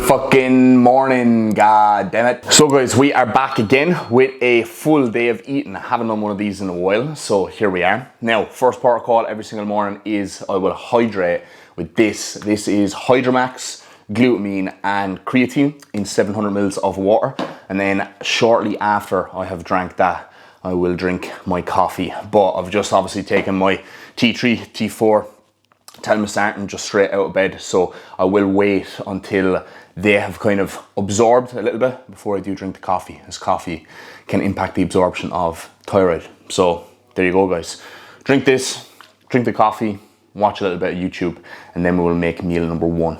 fucking morning, god damn it. So guys, we are back again with a full day of eating. I haven't done one of these in a while, so here we are. Now, first protocol every single morning is I will hydrate with this. This is Hydromax, glutamine and creatine in 700 mils of water. And then shortly after I have drank that, I will drink my coffee. But I've just obviously taken my T3, T4, telmisartan just straight out of bed. So I will wait until they have kind of absorbed a little bit before I do drink the coffee, as coffee can impact the absorption of thyroid. So there you go, guys. Drink this, drink the coffee, watch a little bit of YouTube, and then we will make meal number one.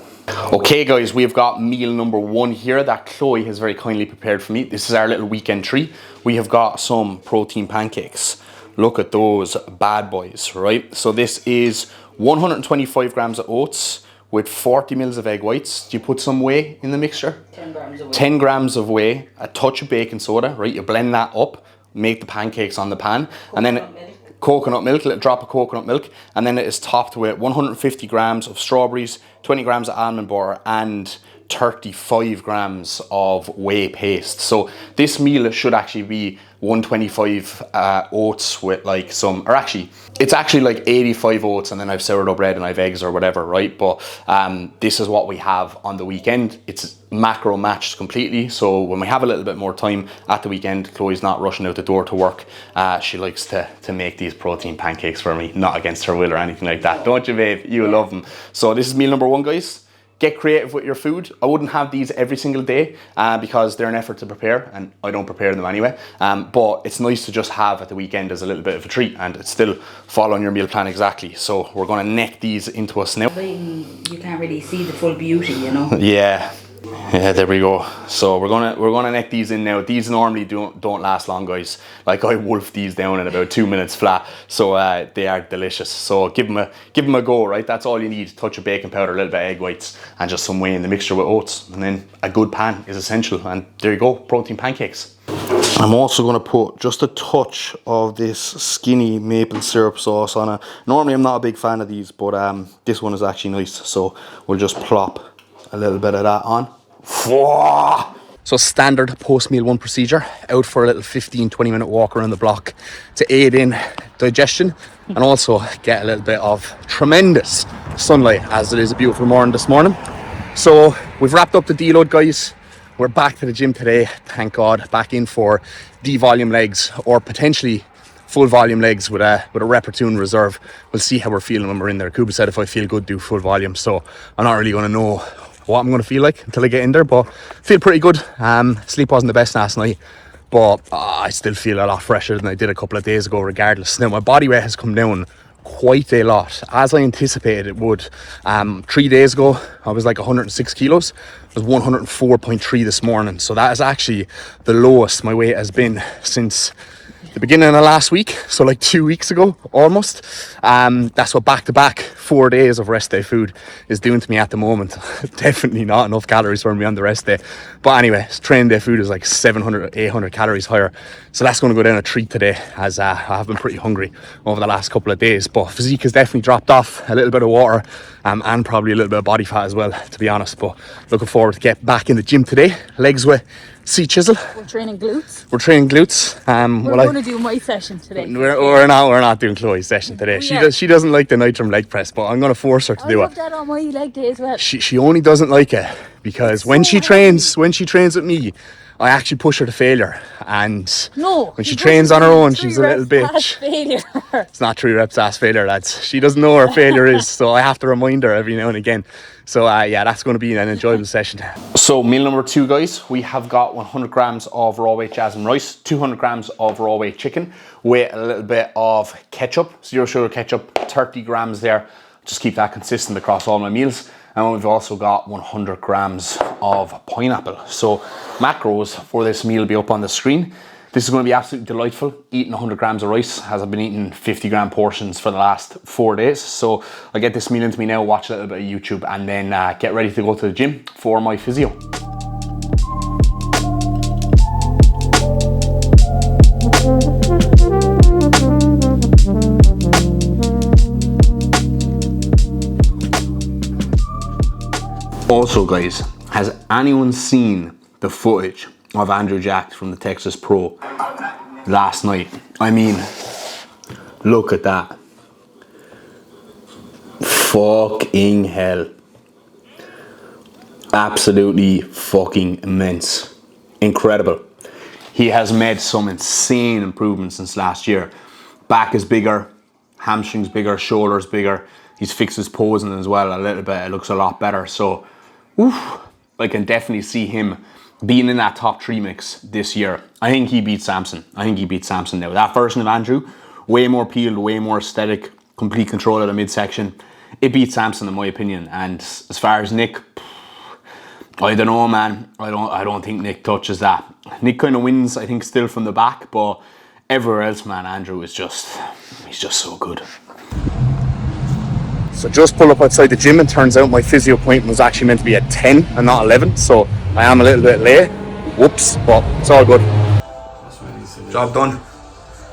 Okay guys, we've got meal number one here that Chloe has very kindly prepared for me. This is our little weekend treat. We have got some protein pancakes. Look at those bad boys, right? So this is 125 grams of oats with 40 mils of egg whites. Do you put some whey in the mixture? 10 grams of whey. 10 grams of whey, a touch of baking soda, right? You blend that up, make the pancakes on the pan, and then coconut milk, a little drop of coconut milk, and then it is topped with 150 grams of strawberries, 20 grams of almond butter, and 35 grams of whey paste. So this meal should actually be 125 oats with like some, or actually, it's actually like 85 oats and then I've sourdough bread and I've eggs or whatever, right? But this is what we have on the weekend. It's macro matched completely. So when we have a little bit more time at the weekend, Chloe's not rushing out the door to work. She likes to make these protein pancakes for me, not against her will or anything like that. Don't you, babe? You love them. So this is meal number one, guys. Get creative with your food. I wouldn't have these every single day because they're an effort to prepare and I don't prepare them anyway. But it's nice to just have at the weekend as a little bit of a treat and it's still following your meal plan exactly. So we're gonna neck these into us now. You can't really see the full beauty, you know? Yeah, there we go. So we're gonna neck these in now. These normally don't last long, guys. Like I wolf these down in about 2 minutes flat. So they are delicious. So give them a go, right? That's all you need. Touch of baking powder, a little bit of egg whites, and just some whey in the mixture with oats. And then a good pan is essential. And there you go, protein pancakes. I'm also gonna put just a touch of this skinny maple syrup sauce on it. Normally I'm not a big fan of these, but this one is actually nice. So we'll just plop a little bit of that on. So standard post meal one procedure, out for a little 15-20 minute walk around the block to aid in digestion and also get a little bit of tremendous sunlight as it is a beautiful morning this morning. So we've wrapped up the deload, guys. We're back to the gym today, thank God, back in for D-volume legs or potentially full volume legs with a rep or two in reserve. We'll see how we're feeling when we're in there. Kuba said if I feel good, do full volume. So I'm not really going to know what I'm going to feel like until I get in there, but feel pretty good. Sleep wasn't the best last night, but I still feel a lot fresher than I did a couple of days ago regardless. Now my body weight has come down quite a lot, as I anticipated it would. 3 days ago I was like 106 kilos. I was 104.3 this morning, so that is actually the lowest my weight has been since the beginning of last week, so like 2 weeks ago almost. That's what back-to-back 4 days of rest day food is doing to me at the moment. Definitely not enough calories for me on the rest day, but anyway, training day food is like 700-800 calories higher, so that's going to go down a treat today as I have been pretty hungry over the last couple of days. But physique has definitely dropped off, a little bit of water and probably a little bit of body fat as well, to be honest. But looking forward to get back in the gym today. Legs with C chisel. We're training glutes. We're training glutes. We're going to do my session today. We're not doing Chloe's session today. She doesn't like the Nitrum leg press, but I'm going to force her to do it. I love that on my leg day as well. She only doesn't like it because when she trains with me, I actually push her to failure, and when she trains on her own, she's a little bitch. It's not 3 reps ass failure, lads. She doesn't know where failure is, so I have to remind her every now and again. So yeah, that's going to be an enjoyable session. So meal number two, guys, we have got 100 grams of raw weight jasmine rice, 200 grams of raw weight chicken with a little bit of ketchup, 0 sugar ketchup, 30 grams there. Just keep that consistent across all my meals. And we've also got 100 grams of pineapple. So macros for this meal will be up on the screen. This is going to be absolutely delightful, eating 100 grams of rice, as I've been eating 50 gram portions for the last 4 days. So I'll get this meal into me now, watch a little bit of YouTube, and then get ready to go to the gym for my physio. Also guys, Has anyone seen the footage of Andrew Jack from the Texas Pro last night? I mean, look at that. Fucking hell. Absolutely fucking immense. Incredible. He has made some insane improvements since last year. Back is bigger, hamstrings bigger, shoulders bigger. He's fixed his posing as well a little bit. It looks a lot better. So, I can definitely see him being in that top 3 mix this year. I think he beats Samson. Now. That version of Andrew, way more peeled, way more aesthetic, complete control of the midsection. It beats Samson in my opinion. And as far as Nick, I don't know, man. I don't think Nick touches that. Nick kind of wins, I think, still from the back, but everywhere else, man, Andrew is he's just so good. So just pulled up outside the gym and turns out my physio appointment was actually meant to be at 10 and not 11, so I am a little bit late. Whoops, but it's all good. Job done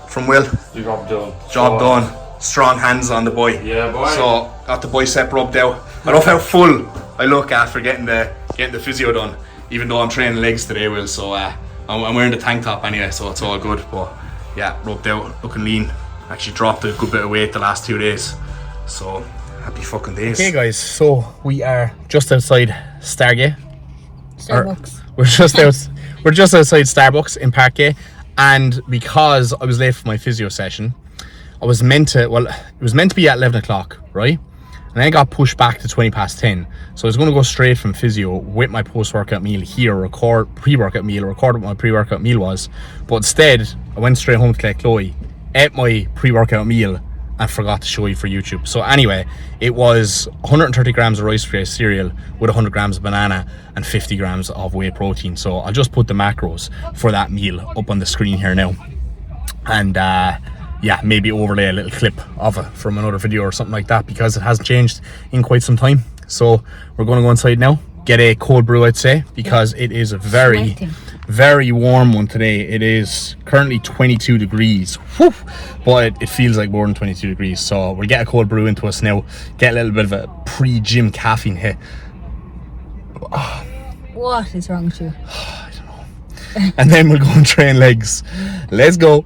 from Will. Job done. Strong hands on the boy. Yeah, boy. So got the bicep rubbed out. I love how full I look after getting the physio done, even though I'm training legs today, Will. So I'm wearing the tank top anyway, so it's all good. But yeah, rubbed out, looking lean. Actually dropped a good bit of weight the last 2 days. So happy fucking days. Okay, guys. So we are just outside Starbucks. We're just outside Starbucks in Parkgate, and because I was late for my physio session, it was meant to be at 11 o'clock, right? And then I got pushed back to 20 past 10. So I was going to go straight from physio with my post-workout meal here, record what my pre-workout meal was. But instead, I went straight home to collect Chloe, ate my pre-workout meal, and forgot to show you for YouTube. So anyway, it was 130 grams of rice bran cereal with 100 grams of banana and 50 grams of whey protein. So I'll just put the macros for that meal up on the screen here now. And yeah, maybe overlay a little clip of it from another video or something like that, because it hasn't changed in quite some time. So we're going to go inside now, get a cold brew, I'd say, because it is a very warm one today. It is currently 22 degrees. Whew, but it feels like more than 22 degrees. So we'll get a cold brew into us now, get a little bit of a pre-gym caffeine hit. What is wrong with you? I don't know. And then we'll go and train legs. Let's go.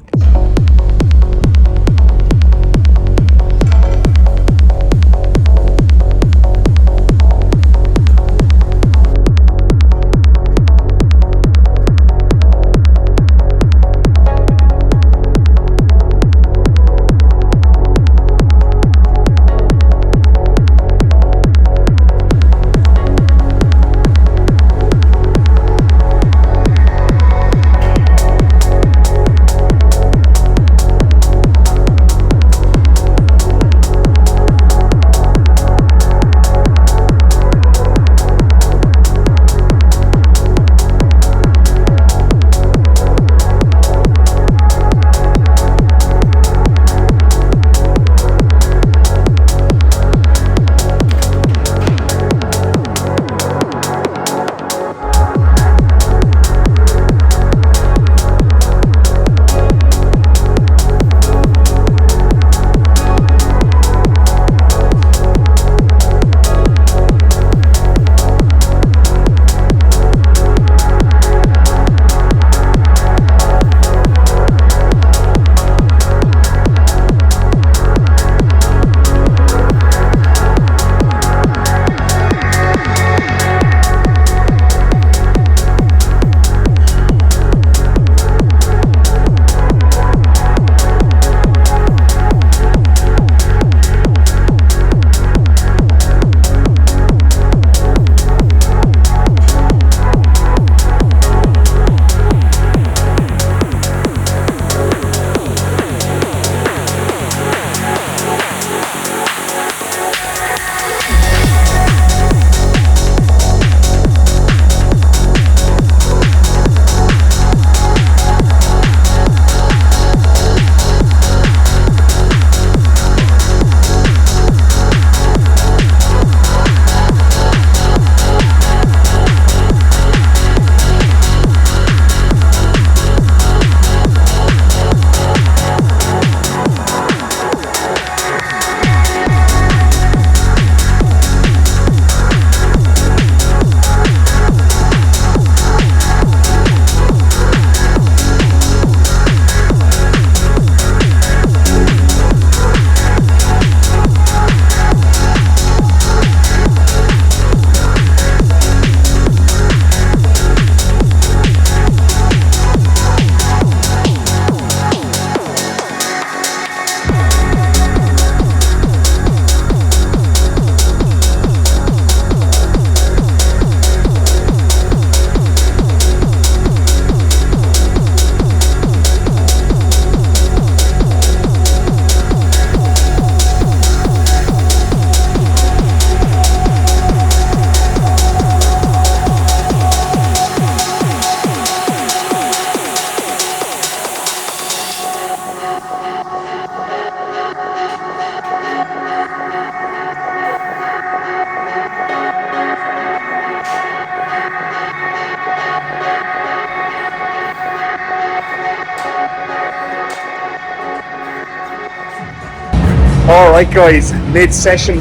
Alright guys, mid-session,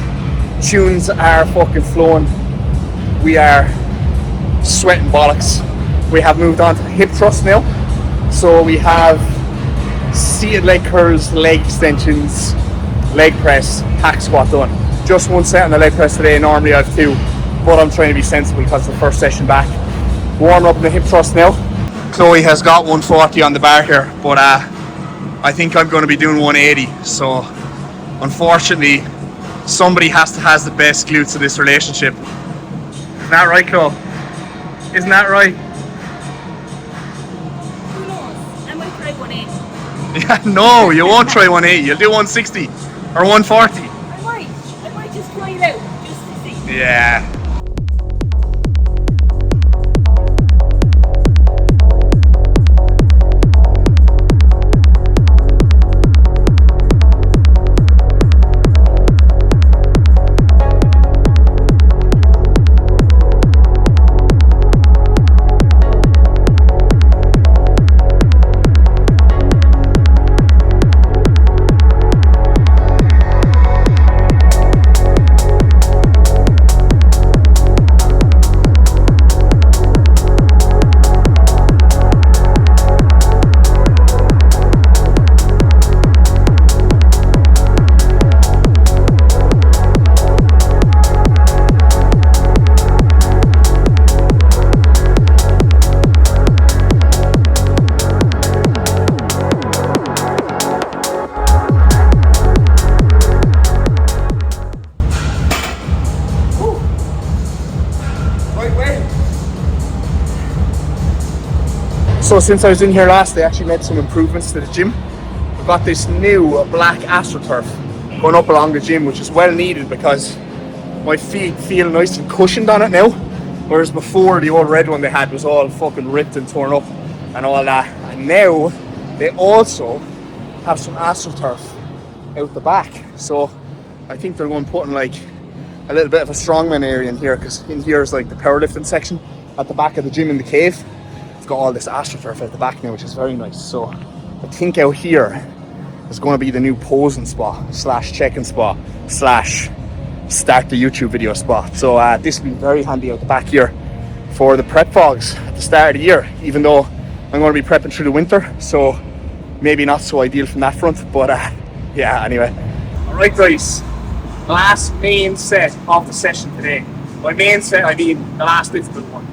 tunes are fucking flowing. We are sweating bollocks. We have moved on to the hip thrust now. So we have seated leg curls, leg extensions, leg press, hack squat done. Just one set on the leg press today, normally I have two, but I'm trying to be sensible because it's the first session back. Warm up in the hip thrust now. Chloe has got 140 on the bar here, but I think I'm going to be doing 180, so unfortunately somebody has the best glutes of this relationship. Isn't that right, Chloe? Isn't that right? Who knows? I might try 180. Yeah, no, you won't try 180, you'll do 160 or 140. I might just try it out, just to see. Yeah. So since I was in here last, they actually made some improvements to the gym. We've got this new black AstroTurf going up along the gym, which is well needed because my feet feel nice and cushioned on it now. Whereas before, the old red one they had was all fucking ripped and torn up and all that. And now they also have some AstroTurf out the back. So I think they're going to put in like a little bit of a strongman area in here, because in here is like the powerlifting section at the back of the gym in the cave. Got all this AstroTurf at the back now, which is very nice. So I think out here is going to be the new posing spot slash check-in spot slash start the YouTube video spot. So this will be very handy out the back here for the prep vlogs at the start of the year, even though I'm going to be prepping through the winter, so maybe not so ideal from that front, but yeah, anyway. Alright guys, last main set of the session today. By main set I mean the last difficult one,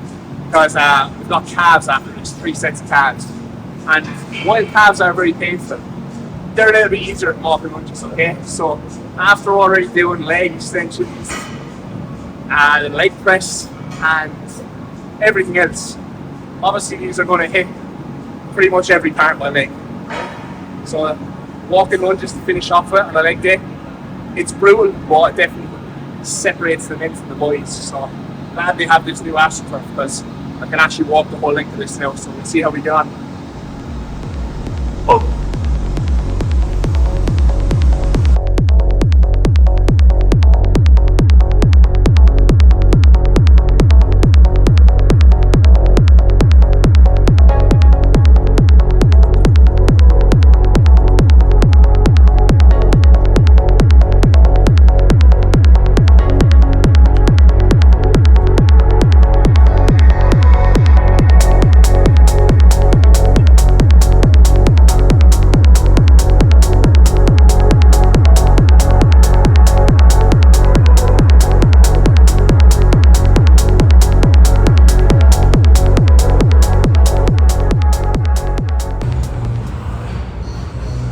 because we've got calves after this, 3 sets of calves. And while calves are very painful, they're a little bit easier than walking lunges, okay? So after already doing leg extensions, the leg press and everything else, obviously these are going to hit pretty much every part of my leg. So walking lunges to finish off with on a leg day, it's brutal, but it definitely separates the men from the boys. So glad they have this new AstroTurf, because I can actually walk the whole length of this now, so we'll see how we get on. Oh.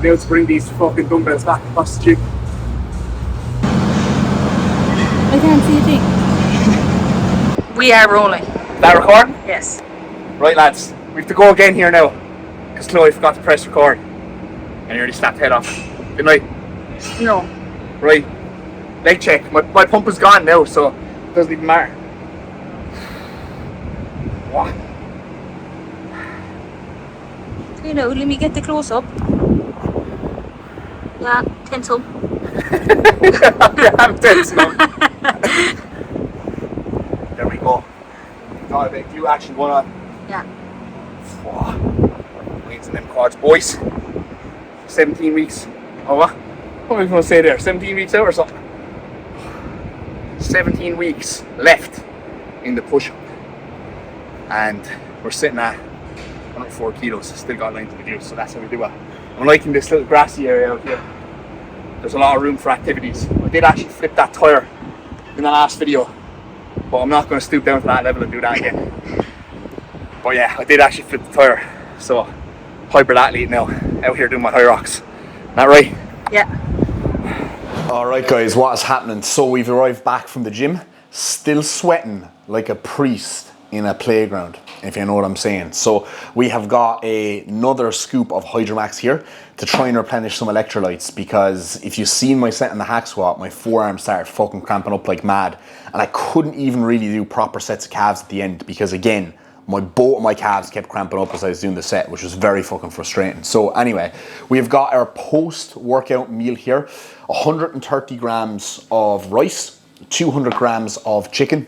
Now to bring these fucking dumbbells back across the gym. I can't see a thing. We are rolling. Is that recording? Yes. Right lads, we have to go again here now, because Chloe forgot to press record and you already snapped head off. Didn't I? No. Right, leg check. My pump is gone now, so it doesn't even matter. What? You know, let me get the close up. Yeah, tense up. Yeah, I'm tense now. There we go. Got a big glute action going on. Yeah. Wings and them quads, boys. 17 weeks. Oh, what? what was I going to say there? 17 weeks out or something. 17 weeks left in the push-up. And we're sitting at 104 kilos. Still got 9 to reduce, so that's how we do it. I'm liking this little grassy area out here. There's a lot of room for activities. I did actually flip that tire in the last video, but I'm not going to stoop down to that level and do that again. But yeah, I did actually flip the tire. So, hybrid athlete now, out here doing my high rocks. Isn't that right? Yeah. Alright guys, what is happening? So we've arrived back from the gym, still sweating like a priest in a playground, if you know what I'm saying. So we have got another scoop of Hydromax here to try and replenish some electrolytes, because if you've seen my set in the hack squat, my forearm started fucking cramping up like mad, and I couldn't even really do proper sets of calves at the end, because again, both of my calves kept cramping up as I was doing the set, which was very fucking frustrating. So anyway, we've got our post-workout meal here. 130 grams of rice, 200 grams of chicken,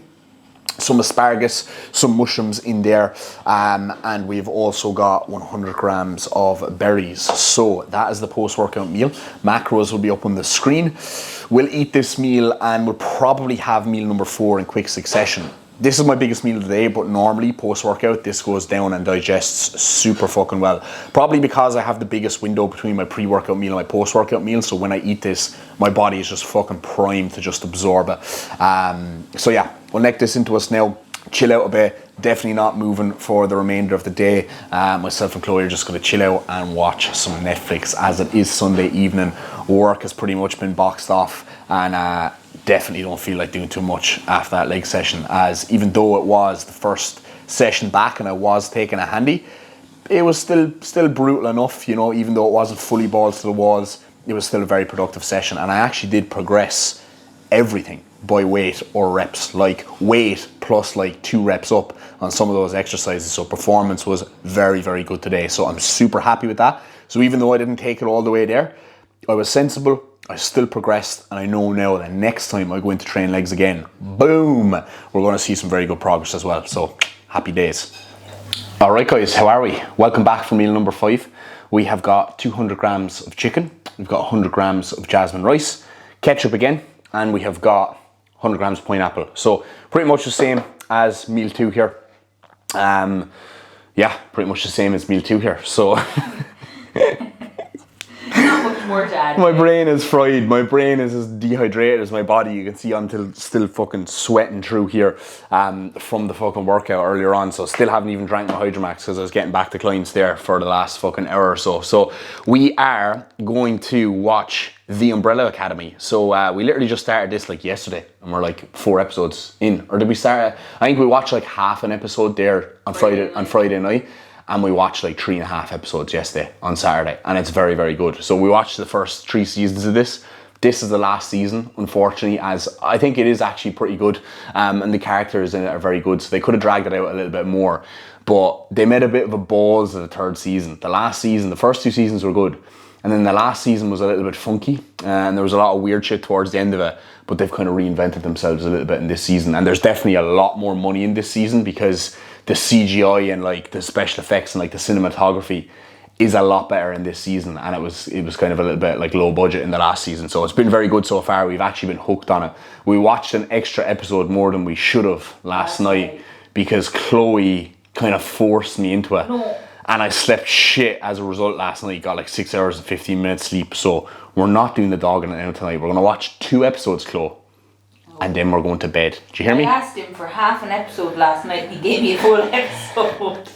some asparagus, some mushrooms in there, and we've also got 100 grams of berries. So that is the post-workout meal. Macros will be up on the screen. We'll eat this meal and we'll probably have meal number 4 in quick succession. This is my biggest meal of the day, but normally post-workout this goes down and digests super fucking well. Probably because I have the biggest window between my pre-workout meal and my post-workout meal, so when I eat this, my body is just fucking primed to just absorb it. So yeah, we'll neck this into us now, chill out a bit, definitely not moving for the remainder of the day. Myself and Chloe are just going to chill out and watch some Netflix, as it is Sunday evening. Work has pretty much been boxed off, and definitely don't feel like doing too much after that leg session, as even though it was the first session back and I was taking a handy, it was still brutal enough, you know. Even though it wasn't fully balls to the walls, it was still a very productive session, and I actually did progress everything by weight or reps, like weight plus like 2 reps up on some of those exercises. So performance was very, very good today, so I'm super happy with that. So even though I didn't take it all the way there, I was sensible, I still progressed, and I know now that next time I go into train legs again, boom, we're going to see some very good progress as well. So happy days. All right guys, how are we? Welcome back for meal number 5. We have got 200 grams of chicken, we've got 100 grams of jasmine rice, ketchup again, and we have got 100 grams of pineapple. So pretty much the same as meal 2 here. Yeah, pretty much the same as meal 2 here. So More to add. my brain is fried. My brain is as dehydrated as my body. You can see I'm still fucking sweating through here from the fucking workout earlier on. So still haven't even drank my Hydromax because I was getting back to clients there for the last fucking hour or so. So we are going to watch The Umbrella Academy. So we literally just started this like yesterday, and we're like 4 episodes in. Or did we start? I think we watched like half an episode there on Friday night. And we watched like 3.5 episodes yesterday on Saturday, and it's very, very good. So we watched the first 3 seasons of this. This is the last season, unfortunately, as I think it is actually pretty good, and the characters in it are very good. So they could have dragged it out a little bit more, but they made a bit of a balls of the 3rd season. The last season, the first 2 seasons were good, and then the last season was a little bit funky, and there was a lot of weird shit towards the end of it. But they've kind of reinvented themselves a little bit in this season, and there's definitely a lot more money in this season because the CGI and like the special effects and like the cinematography is a lot better in this season, and it was kind of a little bit like low budget in the last season. So it's been very good so far. We've actually been hooked on it. We watched an extra episode more than we should have last night because Chloe kind of forced me into it. No. And I slept shit as a result last night. Got like 6 hours and 15 minutes sleep. So we're not doing the dog in it now tonight. We're going to watch 2 episodes, Chloe. And then we're going to bed. Do you hear me? I asked him for half an episode last night and he gave me a full episode.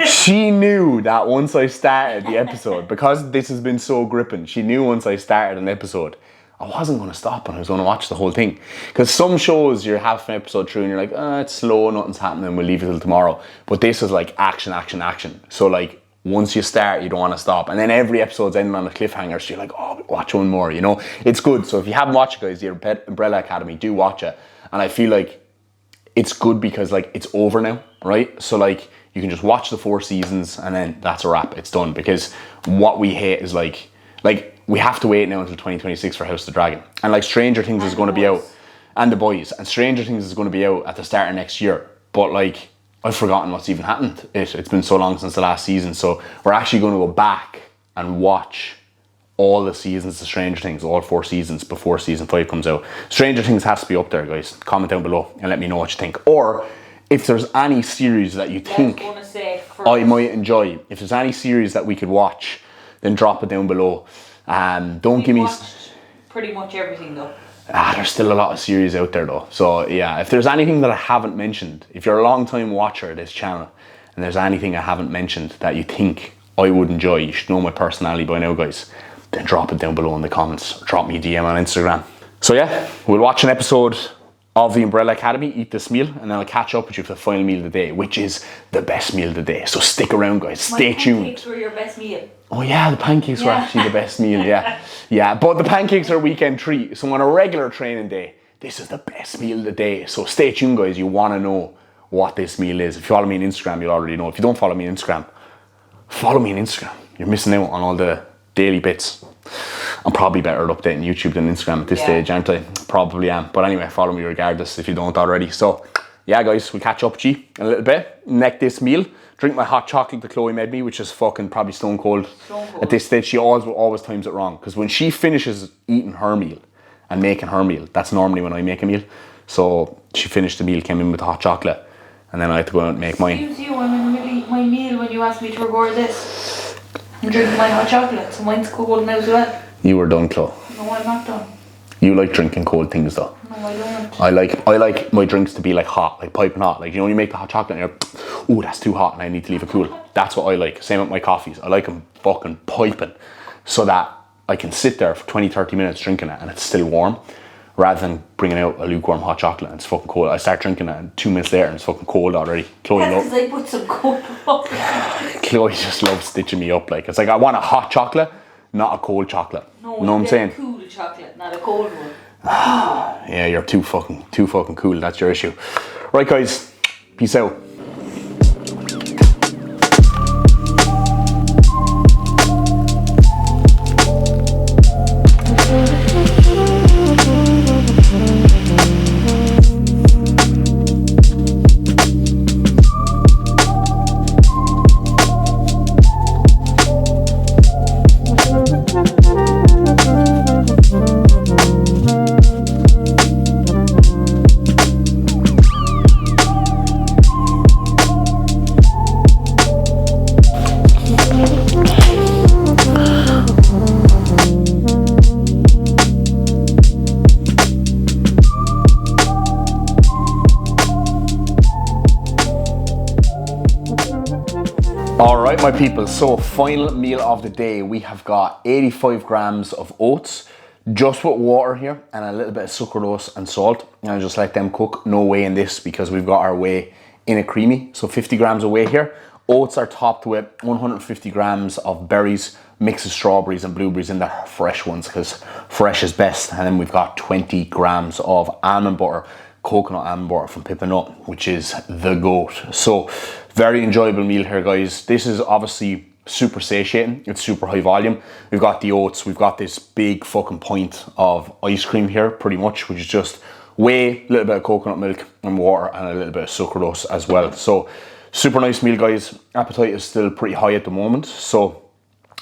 She knew that once I started the episode, because this has been so gripping, she knew once I started an episode, I wasn't going to stop and I was going to watch the whole thing. Because some shows, you're half an episode through and you're like, it's slow, nothing's happening, we'll leave it till tomorrow. But this is like action, action, action. So like, once you start, you don't want to stop. And then every episode's ending on a cliffhanger, so you're like, oh, watch one more, you know? It's good. So if you haven't watched it, guys, the Umbrella Academy, do watch it. And I feel like it's good because like it's over now, right? So like you can just watch the 4 seasons and then that's a wrap. It's done. Because what we hate is like we have to wait now until 2026 for House of the Dragon. And like Stranger Things is going to be out. And The Boys. And Stranger Things is going to be out at the start of next year. But like, I've forgotten what's even happened. It's been so long since the last season. So we're actually going to go back and watch all the seasons of Stranger Things, all 4 seasons before season 5 comes out. Stranger Things has to be up there, guys. Comment down below and let me know what you think. Or if there's any series that you think I might enjoy, if there's any series that we could watch, then drop it down below. Don't give me... pretty much everything though. There's still a lot of series out there though. So yeah, if there's anything that I haven't mentioned, if you're a long time watcher of this channel, and there's anything I haven't mentioned that you think I would enjoy, you should know my personality by now, guys, then drop it down below in the comments. Or drop me a DM on Instagram. So yeah, we'll watch an episode of the Umbrella Academy, eat this meal, and then I'll catch up with you for the final meal of the day, which is the best meal of the day. So stick around, guys. Stay tuned. My pancakes were your best meal. Oh yeah, the pancakes were actually the best meal, yeah. Yeah, but the pancakes are a weekend treat. So on a regular training day, this is the best meal of the day. So stay tuned, guys. You want to know what this meal is. If you follow me on Instagram, you'll already know. If you don't follow me on Instagram, follow me on Instagram. You're missing out on all the daily bits. I'm probably better at updating YouTube than Instagram at this stage, aren't I? Probably am. But anyway, follow me regardless if you don't already. So yeah, guys, we'll catch up with you in a little bit. Neck this meal. Drink my hot chocolate that Chloe made me, which is fucking probably stone cold. At this stage. She always times it wrong. Because when she finishes eating her meal and making her meal, that's normally when I make a meal. So she finished the meal, came in with the hot chocolate, and then I had to go out and make mine. Excuse you, I'm in the middle of my meal when you asked me to record this. I'm drinking my hot chocolate, so mine's cold now as well. You were done, Chloe. No, I'm not done. You like drinking cold things though. No, I don't. I like my drinks to be like hot, like piping hot. Like, you know, you make the hot chocolate and you're, oh, that's too hot and I need to leave it cool. That's what I like. Same with my coffees. I like them fucking piping so that I can sit there for 20-30 minutes drinking it and it's still warm, rather than bringing out a lukewarm hot chocolate and it's fucking cold. I start drinking it and 2 minutes later and it's fucking cold already. Chloe That's because I put some cold up. Chloe just loves stitching me up. Like, it's like, I want a hot chocolate, not a cold chocolate. No, you know what I'm saying? Cool chocolate, not a cold one. Yeah, you're too fucking cool. That's your issue. Right, guys. Peace out. Alright, my people, so final meal of the day. We have got 85 grams of oats, just with water here, and a little bit of sucralose and salt. And I just let them cook. No whey in this because we've got our whey in a creamy. So 50 grams of whey here. Oats are topped with 150 grams of berries, mix of strawberries and blueberries in there, fresh ones, because fresh is best. And then we've got 20 grams of almond butter, coconut almond butter from Pippa Nut, which is the goat. So very enjoyable meal here, guys. This is obviously super satiating. It's super high volume. We've got the oats. We've got this big fucking pint of ice cream here, pretty much, which is just whey, a little bit of coconut milk and water, and a little bit of sucralose as well. So super nice meal, guys. Appetite is still pretty high at the moment, so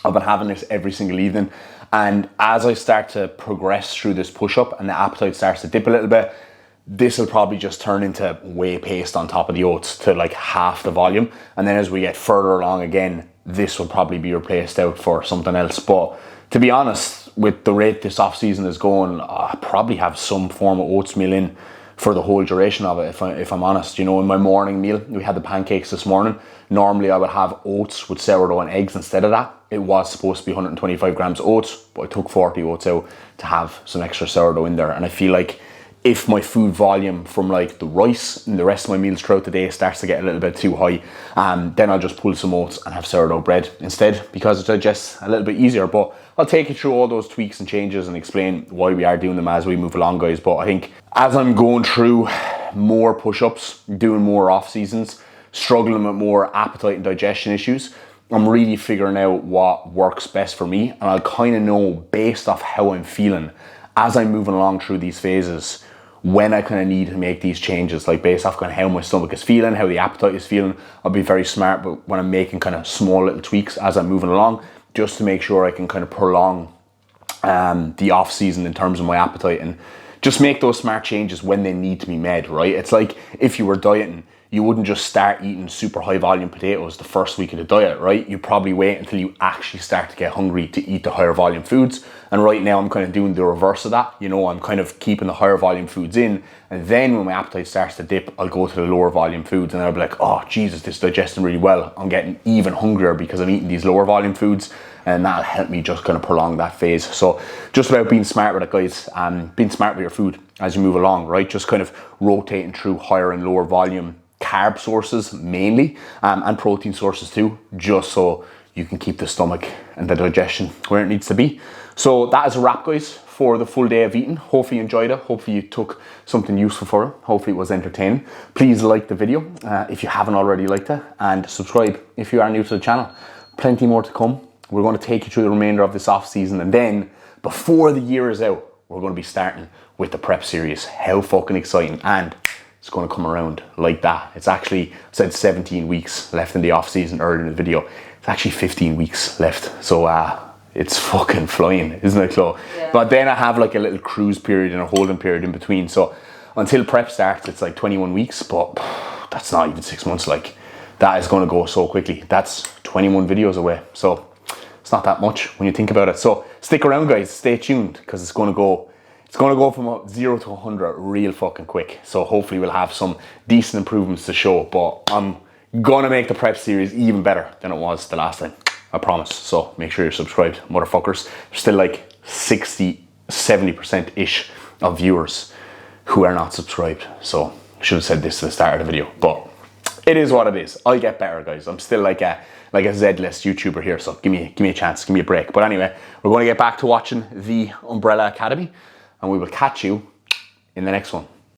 I've been having this every single evening. And as I start to progress through this push-up and the appetite starts to dip a little bit, this will probably just turn into whey paste on top of the oats to like half the volume. And then as we get further along again, this will probably be replaced out for something else. But to be honest, with the rate this off season is going, I probably have some form of oats meal in for the whole duration of it, if I'm honest. You know, in my morning meal, we had the pancakes this morning. Normally I would have oats with sourdough and eggs instead of that. It was supposed to be 125 grams of oats, but I took 40 oats out to have some extra sourdough in there. And I feel like if my food volume from like the rice and the rest of my meals throughout the day starts to get a little bit too high, then I'll just pull some oats and have sourdough bread instead, because it digests a little bit easier. But I'll take you through all those tweaks and changes and explain why we are doing them as we move along, guys. But I think as I'm going through more push-ups, doing more off seasons, struggling with more appetite and digestion issues, I'm really figuring out what works best for me. And I'll kind of know based off how I'm feeling as I'm moving along through these phases, when I kind of need to make these changes, like based off kind of how my stomach is feeling, how the appetite is feeling. I'll be very smart but when I'm making kind of small little tweaks as I'm moving along, just to make sure I can kind of prolong the off season in terms of my appetite, and just make those smart changes when they need to be made, right? It's like if you were dieting, you wouldn't just start eating super high volume potatoes the first week of the diet, right? You probably wait until you actually start to get hungry to eat the higher volume foods. And right now I'm kind of doing the reverse of that. You know, I'm kind of keeping the higher volume foods in, and then when my appetite starts to dip, I'll go to the lower volume foods, and I'll be like, oh Jesus, this is digesting really well. I'm getting even hungrier because I'm eating these lower volume foods, and that'll help me just kind of prolong that phase. So just about being smart with it, guys, being smart with your food as you move along, right? Just kind of rotating through higher and lower volume carb sources mainly, and protein sources too, just so you can keep the stomach and the digestion where it needs to be. So that is a wrap, guys, for the full day of eating. Hopefully you enjoyed it. Hopefully you took something useful for it. Hopefully it was entertaining. Please like the video if you haven't already liked it, and subscribe if you are new to the channel. Plenty more to come. We're going to take you through the remainder of this off season, and then before the year is out, we're going to be starting with the prep series. How fucking exciting. And it's going to come around like that. It's actually, I said 17 weeks left in the off season earlier in the video. It's actually 15 weeks left. So it's fucking flying, isn't it, Chloe? Yeah. But then I have like a little cruise period and a holding period in between. So until prep starts, it's like 21 weeks, but that's not even 6 months. Like, that is going to go so quickly. That's 21 videos away. So it's not that much when you think about it. So stick around, guys. Stay tuned, because it's going to go from 0 to 100 real fucking quick. So hopefully we'll have some decent improvements to show, but I'm gonna make the prep series even better than it was the last time. I promise. So make sure you're subscribed, motherfuckers. There's still like 60-70% of viewers who are not subscribed. So I should have said this at the start of the video, but it is what it is. I'll get better, guys. I'm still like a Z-list YouTuber here, so give me a chance, give me a break. But anyway, we're going to get back to watching the Umbrella Academy, and we will catch you in the next one.